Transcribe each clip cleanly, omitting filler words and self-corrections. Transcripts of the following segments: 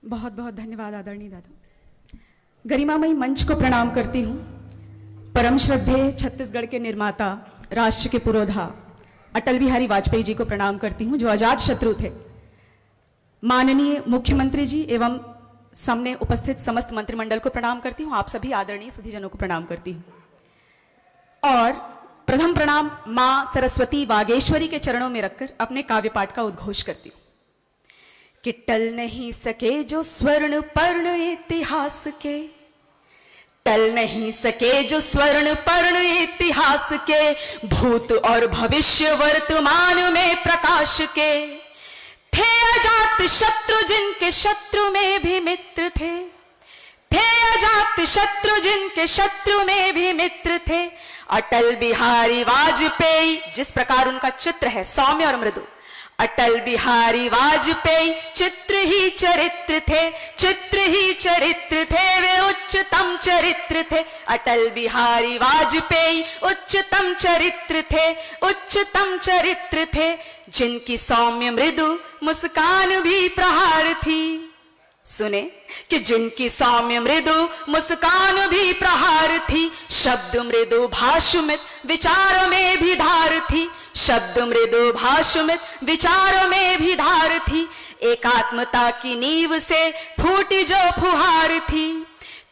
बहुत बहुत धन्यवाद आदरणीय दादा। गरिमामयी मंच को प्रणाम करती हूँ। परम श्रद्धेय छत्तीसगढ़ के निर्माता, राष्ट्र के पुरोधा अटल बिहारी वाजपेयी जी को प्रणाम करती हूँ, जो अजात शत्रु थे। माननीय मुख्यमंत्री जी एवं सामने उपस्थित समस्त मंत्रिमंडल को प्रणाम करती हूँ। आप सभी आदरणीय सुधीजनों को प्रणाम करती हूँ। और प्रथम प्रणाम मां सरस्वती वागेश्वरी के चरणों में रखकर अपने काव्य पाठ का उद्घोष करती हूँ कि टल नहीं सके जो स्वर्ण पर्ण इतिहास के, टल नहीं सके जो स्वर्ण पर्ण इतिहास के, भूत और भविष्य वर्तमान में प्रकाश के। थे अजात शत्रु जिनके शत्रु में भी मित्र थे, थे अजात शत्रु जिनके शत्रु में भी मित्र थे। अटल बिहारी वाजपेयी, जिस प्रकार उनका चित्र है सौम्य और मृदु, अटल बिहारी वाजपेयी चित्र ही चरित्र थे, चित्र ही चरित्र थे, वे उच्चतम चरित्र थे। अटल बिहारी वाजपेयी उच्चतम चरित्र थे, उच्चतम चरित्र थे, जिनकी सौम्य मृदु मुस्कान भी प्रहार थी। सुने कि जिनकी सौम्य मृदु मुस्कान भी प्रहार थी, शब्द मृदु भाषुमित विचारों में भी धार थी, शब्द मृदु भाषुमित विचारों में भी धार थी। एकात्मता की नींव से फूटी जो फुहार थी।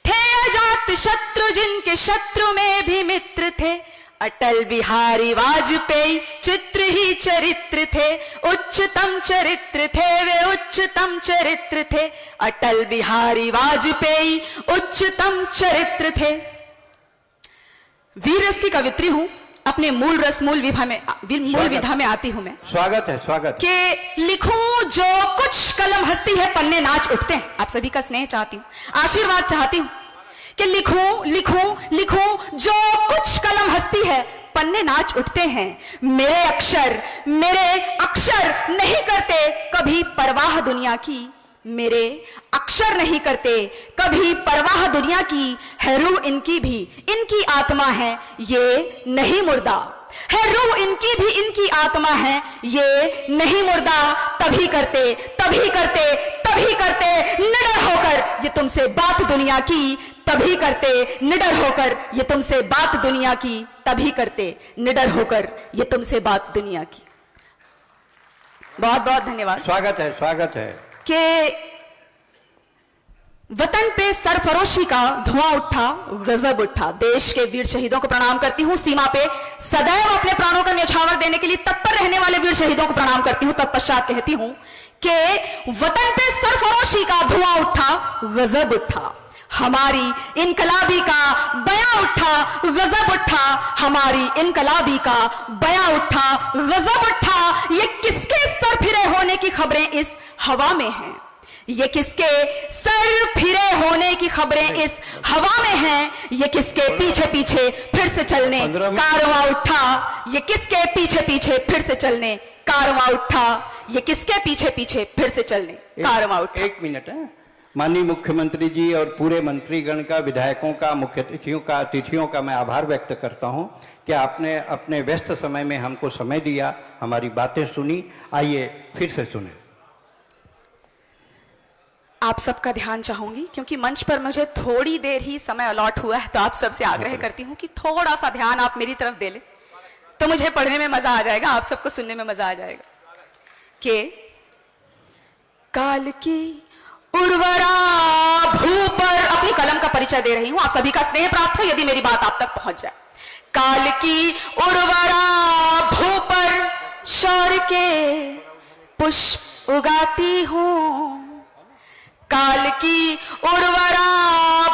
थे अजात शत्रु जिनके शत्रु में भी मित्र थे, अटल बिहारी वाजपेयी चित्र ही चरित्र थे, उच्चतम चरित्र थे, वे उच्चतम चरित्र थे। अटल बिहारी वाजपेयी उच्चतम चरित्र थे। वीर रस की कवित्री हूं, अपने मूल रस मूल विधा में आती हूं मैं। स्वागत है, स्वागत कि लिखूं जो कुछ कलम हंसती है, पन्ने नाच उठते हैं। आप सभी का स्नेह चाहती हूं, आशीर्वाद चाहती हूं कि लिखूं लिखूं लिखूं जो कुछ कलम हंसती है, पन्ने नाच उठते हैं। मेरे अक्षर नहीं करते कभी परवाह दुनिया की, मेरे अक्षर नहीं करते कभी परवाह दुनिया की। है रूह इनकी भी इनकी आत्मा है, ये नहीं मुर्दा, है रूह इनकी भी इनकी आत्मा है, ये नहीं मुर्दा। तभी करते तभी करते तभी करते निडर होकर ये तुमसे बात दुनिया की, तभी करते निडर होकर ये तुमसे बात दुनिया की, तभी करते निडर होकर ये तुमसे बात दुनिया की। बहुत बहुत धन्यवाद। स्वागत है, स्वागत है। कि वतन पे सरफरोशी का धुआं उठा, गजब उठा। देश के वीर शहीदों को प्रणाम करती हूँ। सीमा पे सदैव अपने प्राणों का न्यौछावर देने के लिए तत्पर रहने वाले वीर शहीदों को प्रणाम करती हूँ। तत्पश्चात कहती हूँ कि वतन पे सरफरोशी का धुआं उठा, गजब उठा, हमारी इनकलाबी का बयां उठा, गजब उठा, हमारी इनकलाबी का बयां उठा, गजब उठा। ये किसके सर फिरे होने की खबरें इस हवा में हैं, ये किसके सर फिरे होने की खबरें इस हवा में हैं। ये किसके पीछे पीछे फिर से चलने कारवां उठा, ये किसके पीछे पीछे फिर से चलने कारवां उठा, ये किसके पीछे पीछे फिर से चलने कारवां उठा। एक मिनट है। माननीय मुख्यमंत्री जी और पूरे मंत्रीगण का, विधायकों का, मुख्य अतिथियों का मैं आभार व्यक्त करता हूं कि आपने अपने व्यस्त समय में हमको समय दिया, हमारी बातें सुनी। आइए फिर से सुने। आप सबका ध्यान चाहूंगी क्योंकि मंच पर मुझे थोड़ी देर ही समय अलॉट हुआ है, तो आप सबसे आग्रह करती हूं कि थोड़ा सा ध्यान आप मेरी तरफ दे ले, तो मुझे पढ़ने में मजा आ जाएगा, आप सबको सुनने में मजा आ जाएगा। कि काल की उर्वरा भू पर, अपनी कलम का परिचय दे रही हूं, आप सभी का स्नेह प्राप्त हो यदि मेरी बात आप तक पहुंच जाए। काल की उर्वरा भू पर शौर्य के पुष्प उगाती हूं, काल की उर्वरा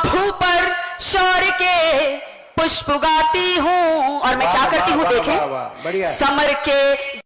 भू पर शौर्य के पुष्प उगाती हूं। और मैं क्या करती हूं देखें, समर के